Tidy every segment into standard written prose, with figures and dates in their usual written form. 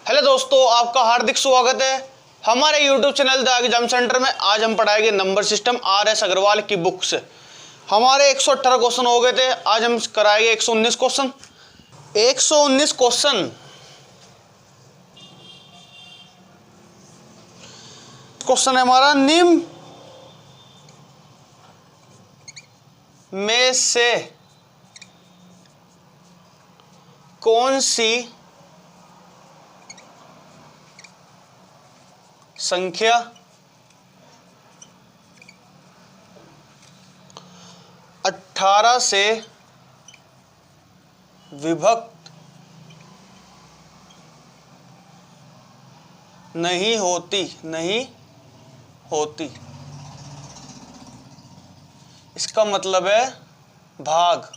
Hello दोस्तों, आपका हार्दिक स्वागत है हमारे YouTube channel the exam centre में। आज हम पढ़ाएंगे नंबर सिस्टम RS अग्रवाल की बुक से। हमारे 118 क्वेश्चन हो गए थे, आज हम कराएंगे 119 क्वेश्चन। 119 क्वेश्चन क्वेश्चन है हमारा, निम्न में से कौन सी संख्या 18 से विभक्त नहीं होती। इसका मतलब है भाग,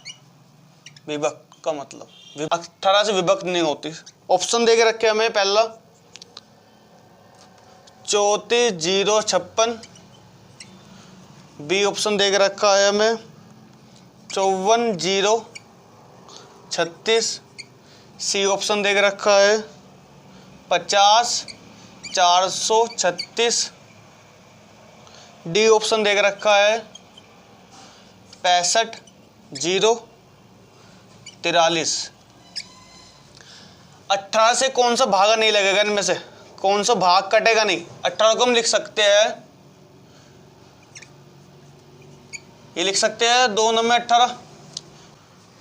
विभक्त का मतलब 18 से विभक्त नहीं होती। ऑप्शन दे के रखे हमें, पहला 34,056, बी ऑप्शन दे के रखा है हमें 54,036, सी ऑप्शन दे के रखा है 50,436, डी ऑप्शन दे के रखा है 65,043। 18 से कौन सा भागा नहीं लगेगा, इनमें से कौन सा भाग कटेगा नहीं। 18 को हम लिख सकते हैं, ये लिख सकते हैं 2 में 18।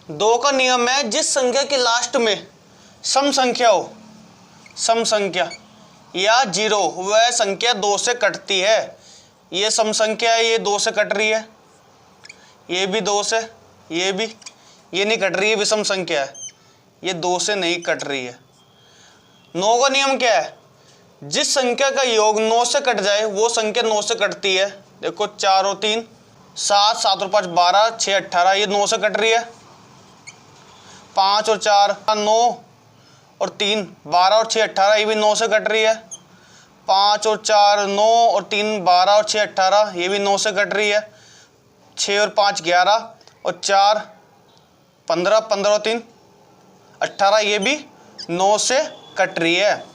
2 का नियम है, जिस संख्या के लास्ट में सम संख्या हो, सम संख्या या जीरो, वह संख्या 2 से कटती है। ये सम संख्या है, ये 2 से कट रही है, ये भी 2 से, ये भी, ये नहीं कट रही है, विषम संख्या है, ये 2 से नहीं कट रही है। 9 का नियम क्या है, जिस संख्या का योग 9 से कट जाए वो संख्या 9 से कटती है। देखो 4 और 3 7, 7 और 5 12, 6 18, ये 9 से कट रही है। 5 और 4 9 और 3 12 और 6 18, ये भी 9 से कट रही है। 5 और 4 9 और 3 12 और 6 18, ये भी 9 से कट रही है। 6 और 5 11 और 4 15, 15 और 3 18, ये भी 9 से कट रही है।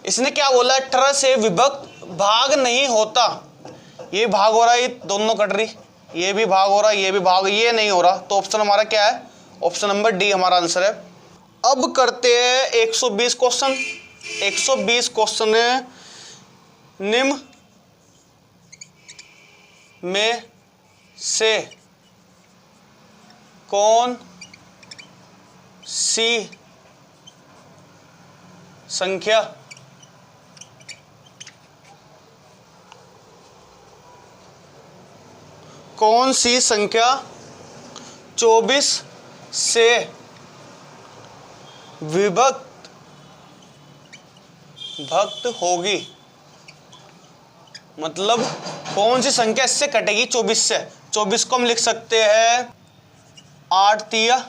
इसने क्या बोला, 18 से विभक्त भाग नहीं होता। ये भाग हो रहा है, ये दोनों कट रही, ये भी भाग हो रहा है, ये भी भाग, ये नहीं हो रहा। तो ऑप्शन हमारा क्या है, ऑप्शन नंबर डी हमारा आंसर है। अब करते हैं 120 क्वेश्चन। 120 क्वेश्चन है, निम्न में से कौन सी संख्या कौन सी संख्या 24 से विभक्त होगी। मतलब कौन सी संख्या इससे कटेगी 24 से। 24 को हम लिख सकते हैं 8 तिया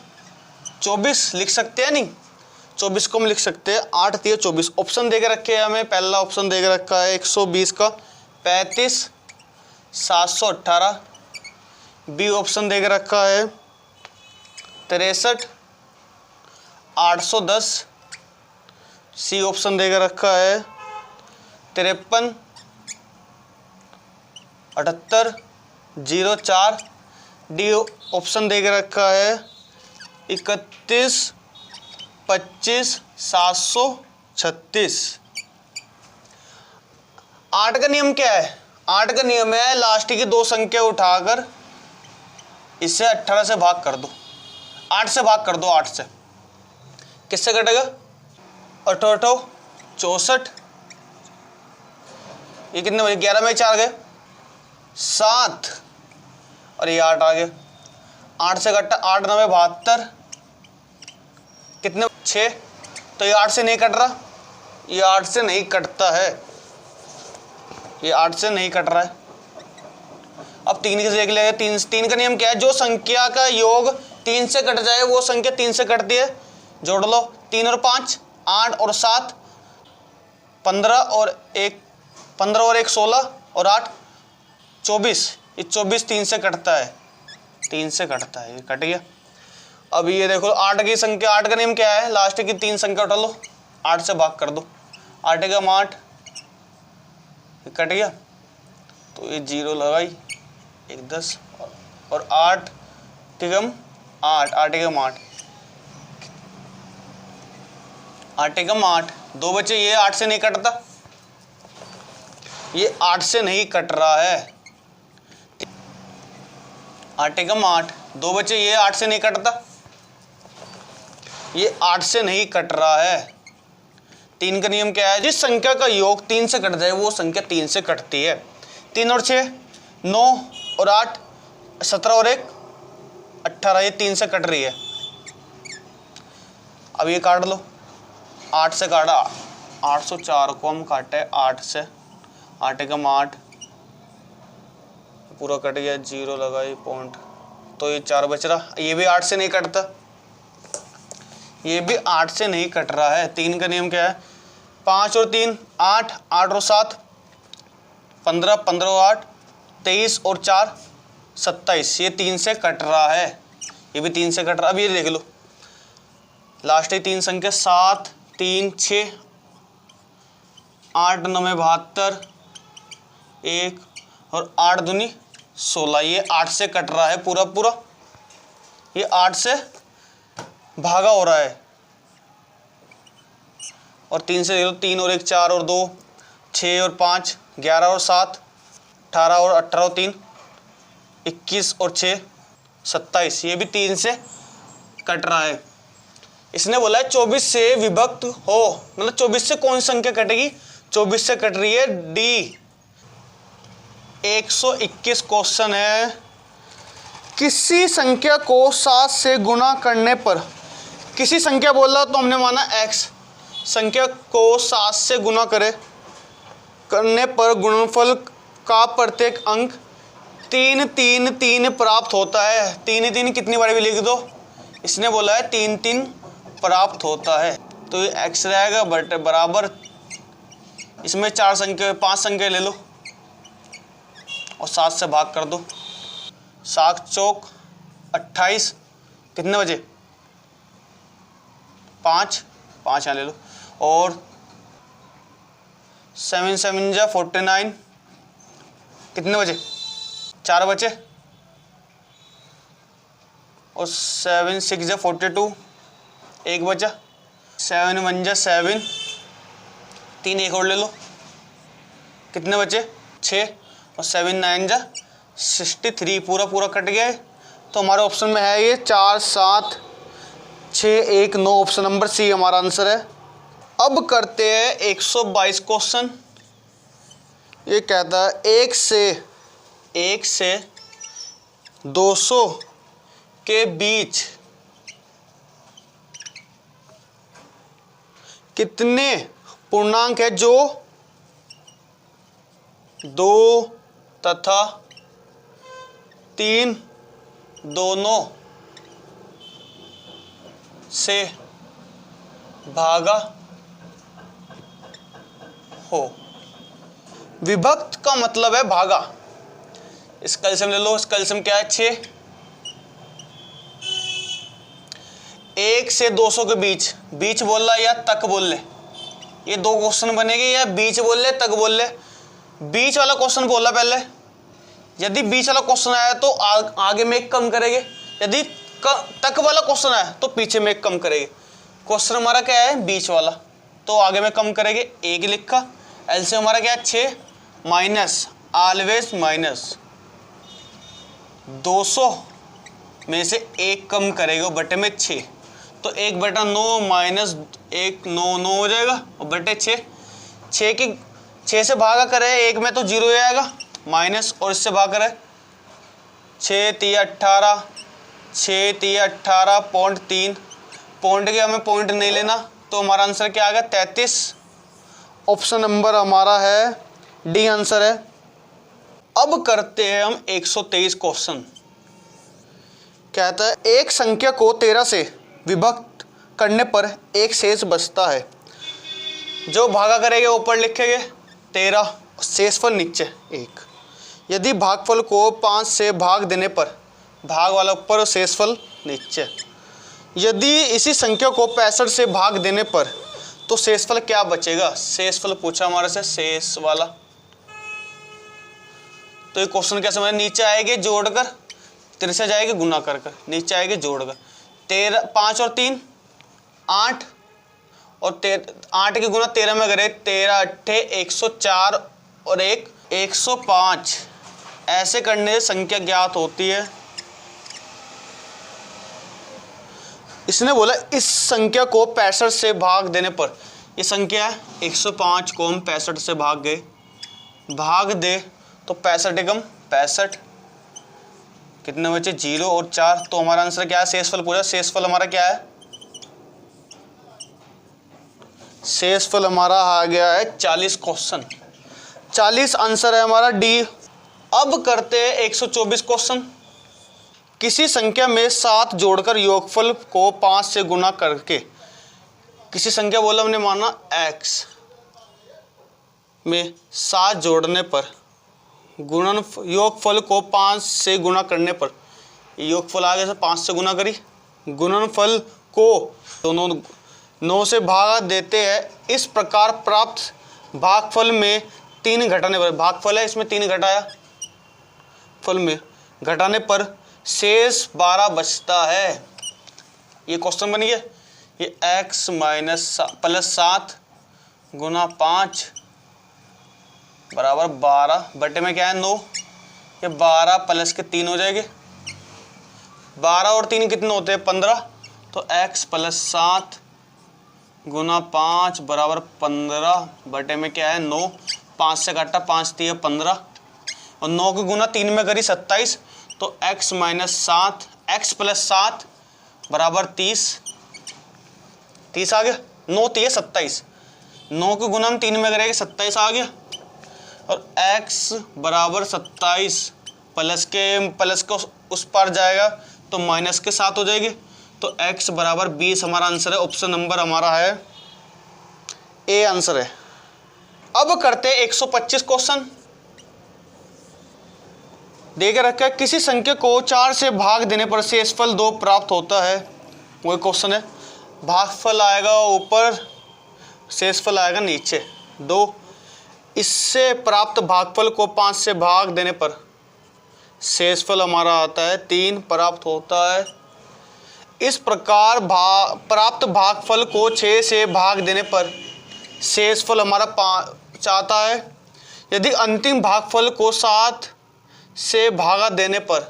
24 लिख सकते हैं, नहीं 24 को हम लिख सकते हैं 8 तिया 24। ऑप्शन दे के रखे हैं हमें, पहला ऑप्शन दे के रखा है 120 का 35,718, बी ऑप्शन दे के रखा है 63,810, सी ऑप्शन दे के रखा है 53,78,04, डी ऑप्शन दे के रखा है 31,25,736। 8 का नियम क्या है, 8 का नियम है लास्ट की 2 संख्या उठाकर इससे 18 से भाग कर दो। 8 से भाग कर दो, 8 से किससे कटेगा, 8 8 64, ये कितने बजे, 11 में 4 गए 7 और ये 8 आ गए। 8 से कटा 8 9 72, कितने 6, तो ये 8 से नहीं कट रहा, ये 8 से नहीं कटता है, ये 8 से नहीं कट रहा है। अब 3 के देख लेंगे। 3 का नियम क्या है, जो संख्या का योग 3 से कट जाए वो संख्या 3 से कटती है। जोड़ लो, 3 और 5 8 और 7 15 और 1 16 और 8 24, ये 24 3 से कटता है, 3 से कटता है, ये कट गया। अब ये देखो 8 की संख्या, 8 का नियम क्या है, लास्ट की 3 संख्या उठा लो, 8 से भाग कर दो, 8 एकम 8, कट गया तो ये 0 लगाई, 1 10 और 8 एकम 8, 8 एकम 8, 8 एकम 8, 2 बचे। ये 8 से नहीं कटता, ये 8 से नहीं कट रहा है। 8 एकम 8, 2 बचे। ये 8 से नहीं कटता, ये 8 से नहीं कट रहा है। 3 का नियम क्या है? जिस संख्या का योग 3 से कट जाए वो संख्या 3 से कटती है। 3 और 6 9 और 8 17 और 1 18, ये 3 से कट रही है। अब ये काट लो, 8 से काटा, 804 को हम काटे 8 से, 8 एकम 8, पूरा कट गया, 0 लगाई पॉइंट, तो ये 4 बच रहा। ये भी 8 से नहीं कटता, ये भी 8 से नहीं कट रहा है। 3 का नियम क्या है? 5 और 3 8, 8 और 7 15, 15 और 8 23 और 4 27, ये 3 से कट रहा है, ये भी 3 से कट रहा है। अब ये देख लो, लास्ट ही 3 संख्या 7 3 6 8 9 72, 1 और 8 दूनी 16, ये 8 से कट रहा है पूरा पूरा, ये 8 से भागा हो रहा है। और 3 से 3 और 1 4 और 2 6 और 5 11 और 7 18 और 18 और 3 21 और 6 27, ये भी 3 से कट रहा है। इसने बोला है 24 से विभक्त हो, मतलब 24 से कौन सी संख्या कटेगी? 24 से कट रही है डी। 121 क्वेश्चन है। किसी संख्या को 7 से गुणा करने पर, किसी संख्या बोल रहा तो हमने माना x, संख्या को 7 से गुणा करने पर गुणनफल का प्रत्येक अंक 3 3 3 प्राप्त होता है। 3 3 कितनी बार भी लिख दो, इसने बोला है 3 3 प्राप्त होता है, तो ये x रहेगा बट बराबर, इसमें 4 संख्या 5 संख्या ले लो और 7 से भाग कर दो। 7 चौक 28, कितने बजे? 5 यहाँ ले लो, और 7 7 जा 49, कितने बजे? 4 बचे, और 7 6 जा 42, 1 बचा। 7 1 जा 7, 3 एक और ले लो, कितने बचे? 6, और 7 9 जा 63, पूरा पूरा कट गया है। तो हमारे ऑप्शन में है ये 4 7 6 1 9, ऑप्शन नंबर सी हमारा आंसर है। अब करते हैं 122 क्वेश्चन। ये कहता है 1 से 200 के बीच कितने पूर्णांक है जो 2 तथा 3 दोनों से भागा हो। विभक्त का मतलब है भागा। इसका एलसीएम ले लो, इसका एलसीएम क्या है? 6। 1 से 200 के बीच, बीच बोल रहा है या तक बोल ले, ये 2 क्वेश्चन बनेंगे, या बीच बोल ले तक बोल ले। बीच वाला क्वेश्चन बोला पहले, यदि बीच वाला क्वेश्चन आया तो आगे में एक कम करेंगे, यदि तक वाला क्वेश्चन आया तो पीछे में एक कम करेंगे। क्वेश्चन हमारा क्या है? बीच वाला, तो आगे में कम करेंगे, 1 लिखा। एलसीएम हमारा क्या है? 6 माइनस, ऑलवेज माइनस, 200 में से 1 कम करेगा बटे में 6, तो 1 बटा 9 माइनस 1 9 9 हो जाएगा, और बटे 6 से भागा करे 1 में तो 0 आएगा माइनस, और इससे भाग करे 6 3 18, 6 3 18 पॉइंट 3, पॉइंट के हमें पॉइंट नहीं लेना, तो हमारा आंसर क्या आ गया? 33। ऑप्शन नंबर हमारा है डी आंसर है। अब करते हैं हम 123 क्वेश्चन। कहता है एक संख्या को 13 से विभक्त करने पर एक शेष बचता है, जो भागा करेंगे ऊपर लिखेंगे 13, शेषफल नीचे 1। यदि भागफल को 5 से भाग देने पर भाग वाला ऊपर और शेषफल नीचे। यदि इसी संख्या को 65 से भाग देने पर तो शेषफल क्या बचेगा, शेषफल पूछा हमारे से, शेष वाला। तो ये क्वेश्चन क्या समझ, नीचे आएंगे जोड़कर, तिरछा जाएगी गुना कर कर, नीचे आएंगे जोड़कर। 13, 5 और 3 8, और 8 की गुना 13 में करे, 13 अट्ठे 104 और 1 105। ऐसे करने से संख्या ज्ञात होती है। इसने बोला इस संख्या को 65 से भाग देने पर, ये संख्या है 105 को हम 65 से भाग गए, भाग दे तो 65 एकम 65, कितने बचे 0 और 4। तो हमारा आंसर क्या है, शेषफल पूछा, शेषफल हमारा क्या है, शेषफल हमारा आ गया है 40। क्वेश्चन 40 आंसर है हमारा डी। अब करते हैं 124 क्वेश्चन। किसी संख्या में 7 जोड़कर योगफल को 5 से गुना करके, किसी संख्या बोला हमने माना x में 7 जोड़ने पर गुणन योगफल को 5 से गुना करने पर, योगफल आगे से 5 से गुना करी, गुणनफल को दोनों 9 से भागा देते हैं। इस प्रकार प्राप्त भागफल में 3 घटाने पर, भागफल है इसमें 3 घटाया, फल में घटाने पर शेष 12 बचता है। ये क्वेश्चन बन गया। ये x माइनस प्लस 7 गुना 5 बराबर 12, बटे में क्या है 9, ये 12 प्लस के 3 हो जाएंगे, 12 और 3 कितने होते हैं 15। तो x प्लस 7 गुना 5 बराबर 15, बटे में क्या है 9, 5 से काटा 5 3 15, और 9 की गुना 3 में करी 27। तो x माइनस 7 x प्लस 7 बराबर 30, 30 आ गया, 9 3 27, 9 की गुना हम 3 में करेंगे 27 आ गया, और x बराबर 27 प्लस को उस पर जाएगा तो माइनस के 7 हो जाएगी। तो x बराबर 20 हमारा आंसर है, ऑप्शन नंबर हमारा है ए आंसर है। अब करते हैं 125 क्वेश्चन। दे के रखा है किसी संख्या को 4 से भाग देने पर शेषफल 2 प्राप्त होता है। वही क्वेश्चन है, भागफल आएगा ऊपर, शेषफल आएगा नीचे 2। इससे प्राप्त भागफल को 5 से भाग देने पर शेषफल हमारा आता है 3 प्राप्त होता है। इस प्रकार प्राप्त भागफल को 6 से भाग देने पर शेषफल हमारा 5 आता है। यदि अंतिम भागफल को 7 से भागा देने पर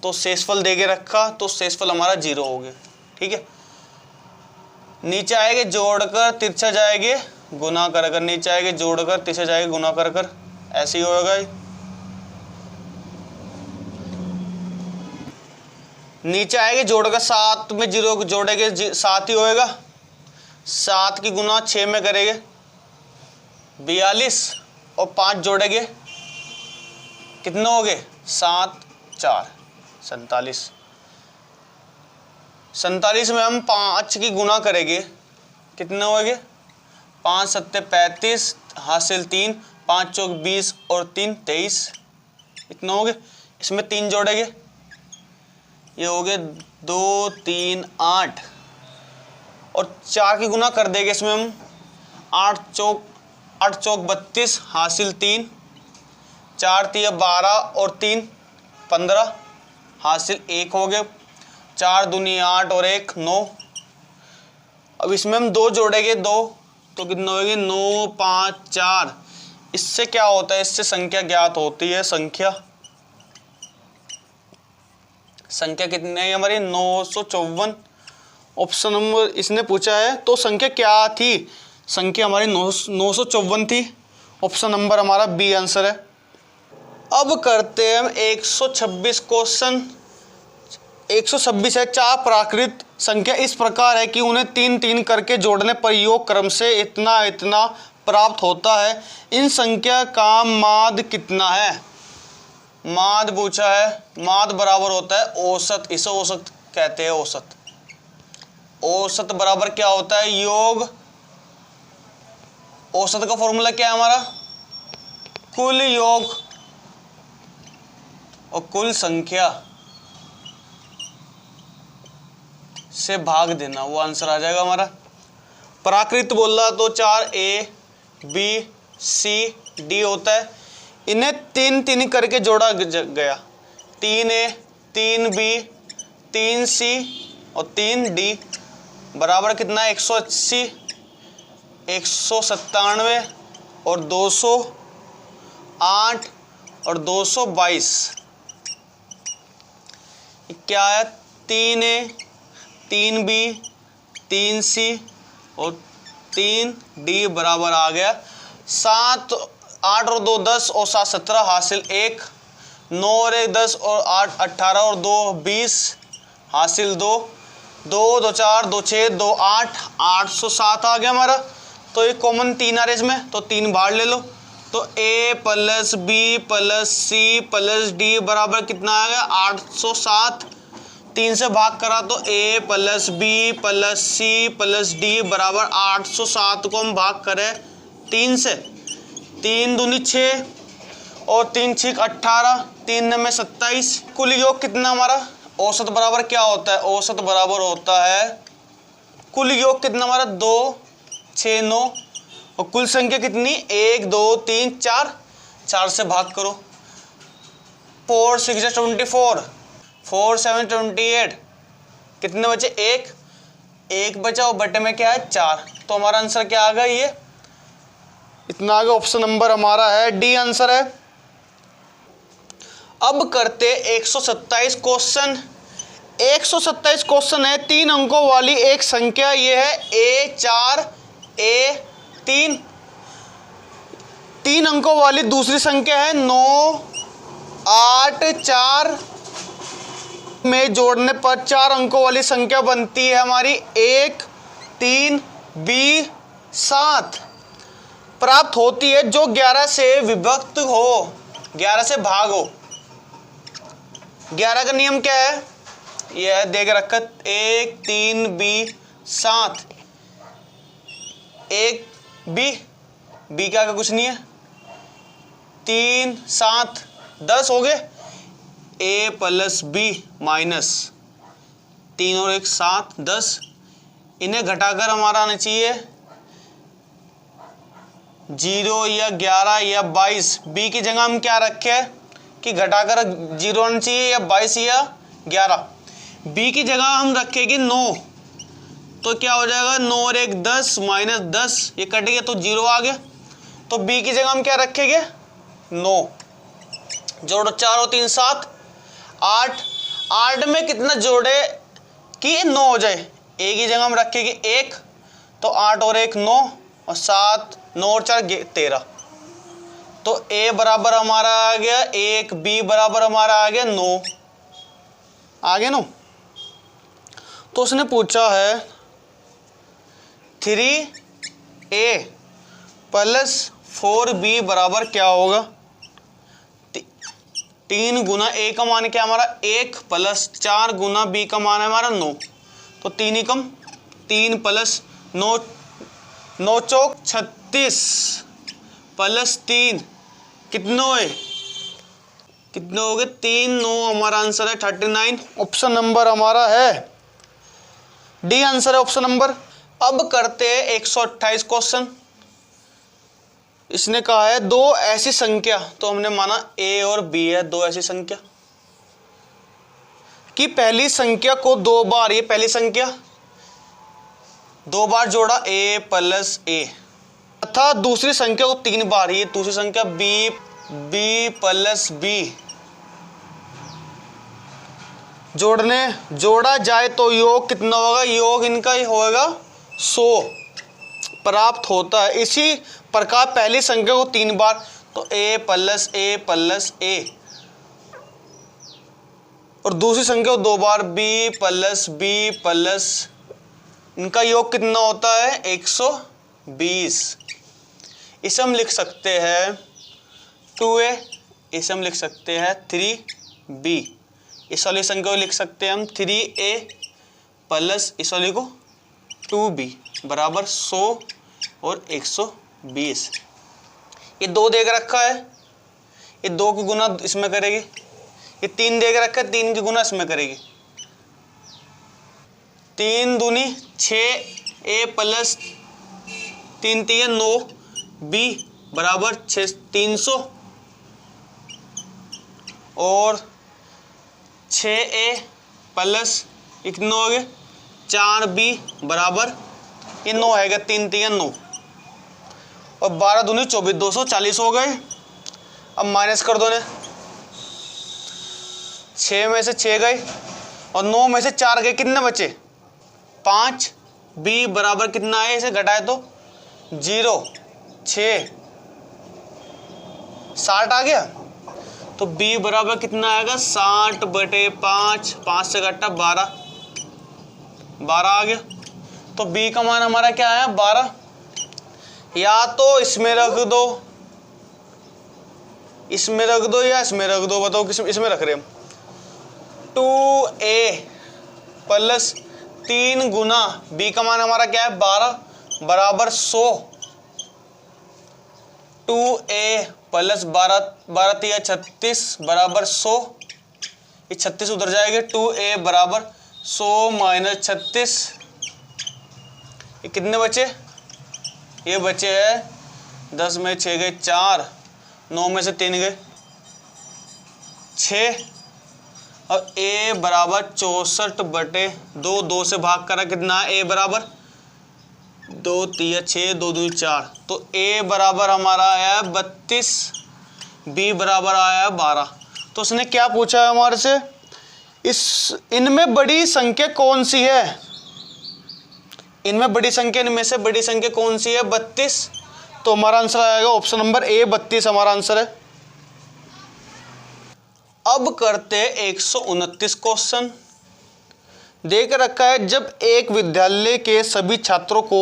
तो शेषफल दे के रखा, तो शेषफल हमारा 0 हो गया। ठीक है, नीचे आएंगे जोड़कर तिरछा जाएंगे गुना कर कर, नीचे आएंगे जोड़कर तिरछा जाएंगे गुना कर कर, ऐसे ही होगा। नीचे आएंगे जोड़कर 7 में 0 जोड़ेंगे 7 ही होएगा, 7 की गुना 6 में करेंगे 42, और 5 जोड़ेंगे कितने हो गए 7 4 47, 47 में हम 5 की गुना करेंगे कितने हो गए 5 7 35 हासिल 3, 5 चौक 20 और 3 23, इतना हो गए। इसमें 3 जोड़ेंगे, ये हो गए 2 3 8, और 4 की गुना कर देंगे इसमें हम 8 चौक 32 हासिल 3, 4 3 12 और 3 15 हासिल 1 हो गए, 4 दूनी 8 और 1 9। अब इसमें हम 2 जोड़ेंगे 2, तो कितने होंगे 9 5 4। इससे क्या होता है, इससे संख्या ज्ञात होती है। संख्या कितनी है हमारी 954, ऑप्शन नंबर इसने पूछा है। तो संख्या क्या थी, संख्या हमारी 954 थी, ऑप्शन नंबर हमारा बी आंसर है। अब करते हैं हम 126 क्वेश्चन। 126 है, 4 प्राकृत संख्या इस प्रकार है कि उन्हें 3 3 करके जोड़ने पर योग क्रम से इतना इतना प्राप्त होता है। इन संख्या का माध्य कितना है, माध्य पूछा है। माध्य बराबर होता है औसत, इसे औसत कहते हैं। औसत औसत बराबर क्या होता है योग, औसत का फॉर्मूला क्या है हमारा कुल योग और कुल संख्या से भाग देना, वो आंसर आ जाएगा हमारा। प्राकृत बोल रहा तो 4ABCD होता है। इन्हें 3 करके जोड़ा गया, 3A 3B 3C और 3D बराबर कितना है 180 197 और 208 और 222। क्या है 3A 3B 3C और 3D बराबर आ गया 7 8 और 2 10 और 7 17 हासिल 1, 9 और 1 10 और 8 18 और 2 20 हासिल 2, 2 2 4 2 6 2 8 807 आ गया हमारा। तो ये कॉमन 3 आ रहा है इसमें, तो 3 बाहर ले लो। तो A plus B plus C plus D बराबर कितना आ गया 807। 3 से भाग करा तो A plus B plus C plus D बराबर 807 को हम भाग करें 3 से, 3 दूनी 6 और 3 6 18, 3 में 27। कुल योग कितना हमारा औसत बराबर क्या होता है, औसत बराबर होता है कुल योग कितना हमारा 2 6 9 और कुल संख्या कितनी 1 2 3 4, 4 से भाग करो। 4 6 24, 4 7 28, कितने बचे 1 बचा और बटे में क्या है 4। तो हमारा आंसर क्या आ गया ये इतना आ गया। ऑप्शन नंबर हमारा है डी आंसर है। अब करते 127 क्वेश्चन। 127 क्वेश्चन है 3 अंकों वाली एक संख्या, ये है A4 A3। 3 अंकों वाली दूसरी संख्या है 9 8 4 में जोड़ने पर 4 अंकों वाली संख्या बनती है हमारी 1 3 B 7 प्राप्त होती है जो 11 से विभक्त हो, 11 से भाग हो। 11 का नियम क्या है, यह देख रखा 1 3 B 7 1 B क्या कुछ नहीं है, 3 7 10 हो गए। A प्लस B माइनस 3 और 1 7 10, इन्हें घटाकर हमारा आना चाहिए 0 या 11 या 22। B की जगह हम क्या रखे कि घटाकर 0 आना चाहिए या 22 या 11। B की जगह हम रखेंगे 9, तो क्या हो जाएगा 9 और 1 10 माइनस 10, ये कट गया तो 0 आ गया। तो B की जगह हम क्या रखेंगे 9, जोड़ो 4 और 3 7 8, 8 में कितना जोड़े कि 9 हो जाए। A की जगह हम रखेंगे 1, तो 8 और 1 9 और 7 9 और 4 13। तो A बराबर हमारा आ गया 1, B बराबर हमारा आ गया 9, आ गया ना। तो उसने पूछा है 3A प्लस 4B बराबर क्या होगा। 3 गुना A का मान क्या हमारा 1 प्लस 4 गुना B का मान है हमारा 9, तो 3 ही कम 3 प्लस 9 9 चौक 36 प्लस 3 कितने हुए, कितने हो गए 3 9, हमारा आंसर है 39। ऑप्शन नंबर हमारा है डी आंसर है ऑप्शन नंबर। अब करते हैं 128 क्वेश्चन। इसने कहा है 2 ऐसी संख्या, तो हमने माना A और B है 2 ऐसी संख्या कि पहली संख्या को 2 बार, ये पहली संख्या 2 बार जोड़ा A प्लस A, तथा दूसरी संख्या को 3 बार, ये दूसरी संख्या B प्लस B जोड़ा जाए तो योग कितना होगा, योग इनका ही होगा 100 प्राप्त होता है। इसी प्रकार पहली संख्या को 3 बार, तो A plus A plus A, और दूसरी संख्या को 2 बार B प्लस इनका योग कितना होता है 120। इसे हम लिख सकते हैं 2A, इसे हम लिख सकते हैं 3B, इस वाली संख्या को लिख सकते हैं हम 3A प्लस इस वाली को 2B बराबर 100 और 120। ये 2 देख रखा है, ये 2 की गुना इसमें करेगी, ये 3 देख रखा है 3 की गुना इसमें करेगी, 3 दूनी 6A प्लस 3 3 9, बी बराबर 300 और 6a प्लस कितना हो गया 4b बराबर ये 9 है 3 3 9 और 12 दूनी 24 240 हो गए। अब माइनस कर दो ने 6 में से 6 गए और 9 में से 4 गए, कितने बचे 5। b बराबर कितना है, इसे घटाए तो 0 6 60 आ गया। तो b बराबर कितना आएगा 60/5, 5 से घटा 12 आ गया। तो b का मान हमारा क्या आया 12। या तो इसमें रख दो, इसमें रख दो या इसमें रख दो, बताओ किस इसमें रख रहे हम। 2a प्लस 3 गुना b का मान हमारा क्या है 12 बराबर 100। 2a प्लस 12 3 36 बराबर 100, ये 36 उधर जाएंगे। 2a बराबर 100 माइनस 36, ये कितने बचे, ये बचे है 10 में 6 गए 4, 9 में से 3 गए 6 और a बराबर 64/2, 2 से भाग करा कितना a बराबर 2 3 6 2 2 4। तो a बराबर हमारा आया है 32, b बराबर आया है 12। तो उसने क्या पूछा है हमारे से, इनमें बड़ी संख्या कौन सी है, इनमें बड़ी संख्या, इनमें से बड़ी संख्या कौन सी है 32। तो हमारा आंसर आएगा ऑप्शन नंबर ए 32 हमारा आंसर है। अब करते 129 क्वेश्चन। देख रखा है जब एक विद्यालय के सभी छात्रों को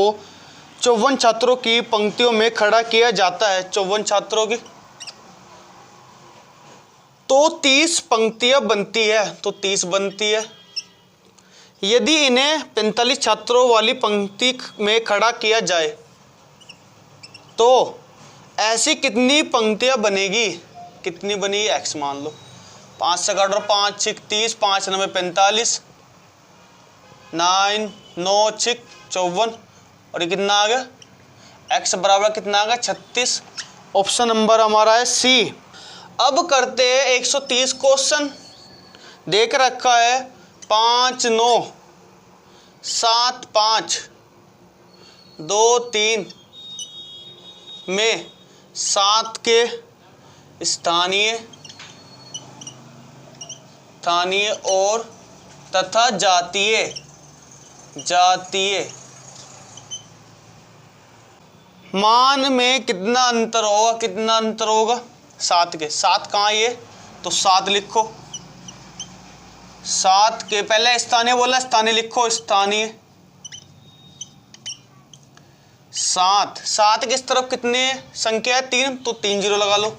54 छात्रों की पंक्तियों में खड़ा किया जाता है, 54 छात्रों की, तो 30 पंक्तियां बनती है, तो 30 बनती है। यदि इन्हें 45 छात्रों वाली पंक्ति में खड़ा किया जाए तो ऐसी कितनी पंक्तियां बनेगी, कितनी बनेगी x मान लो। 5 से काट लो, 5 6 30, 5 9 45, 9 9 6 54 और ये कितना आ गया x बराबर कितना आ गया 36। ऑप्शन नंबर हमारा है सी। अब करते हैं 130 क्वेश्चन। देख रखा है 5 9 7 5 2 3 में 7 के स्थानीय और तथा जातीय मान में कितना अंतर होगा, कितना अंतर होगा 7 के। 7 कहाँ ये, तो 7 लिखो। 7 के पहले स्थानीय बोला, स्थानीय लिखो, स्थानीय 7 के इस तरफ कितने संख्या है 3, तो 3 0 लगा लो।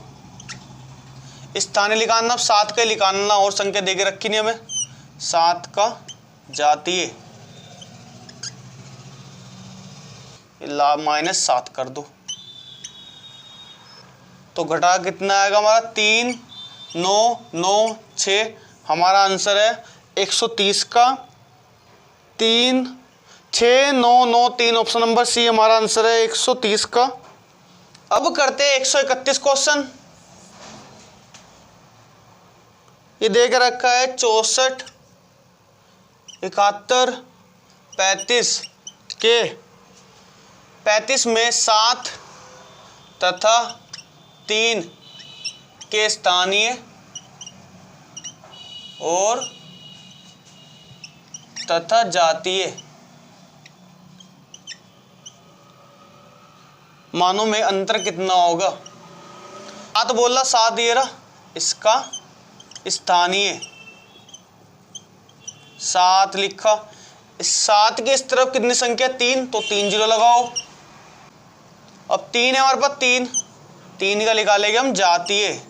स्थानीय लिखाना, 7 का लिखाना और संख्या देके रखी नहीं हमें। 7 का जातीय -7 कर दो, तो घटा कितना आएगा हमारा 3 9 9 6। हमारा आंसर है 130 का 3 6 9 9 3। ऑप्शन नंबर सी हमारा आंसर है 130 का। अब करते हैं 131 क्वेश्चन। ये देख रखा है 64 71 35 के 35 में 7 तथा 3 के स्थानीय और तथा जातीय मानों में अंतर कितना होगा। 7 बोला, 7 ये रहा, इसका स्थानीय 7 लिखा। 7 के इस तरफ कितनी संख्या 3, तो 3 0 लगाओ। अब 3 है हमारे पास, 3 का निकालेंगे हम जातीय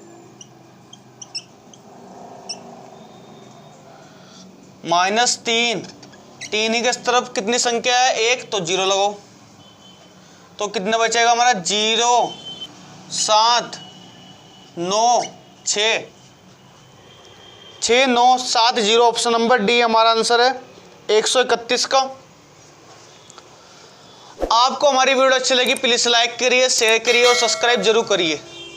-3 ही के इस तरफ कितनी संख्या है 1, तो 0 लगाओ। तो कितना बचेगा हमारा 0 7 9 6 6 9 7 0। ऑप्शन नंबर डी हमारा आंसर है 131 का। आपको हमारी वीडियो अच्छी लगी प्लीज़ लाइक करिए, शेयर करिए और सब्सक्राइब जरूर करिए।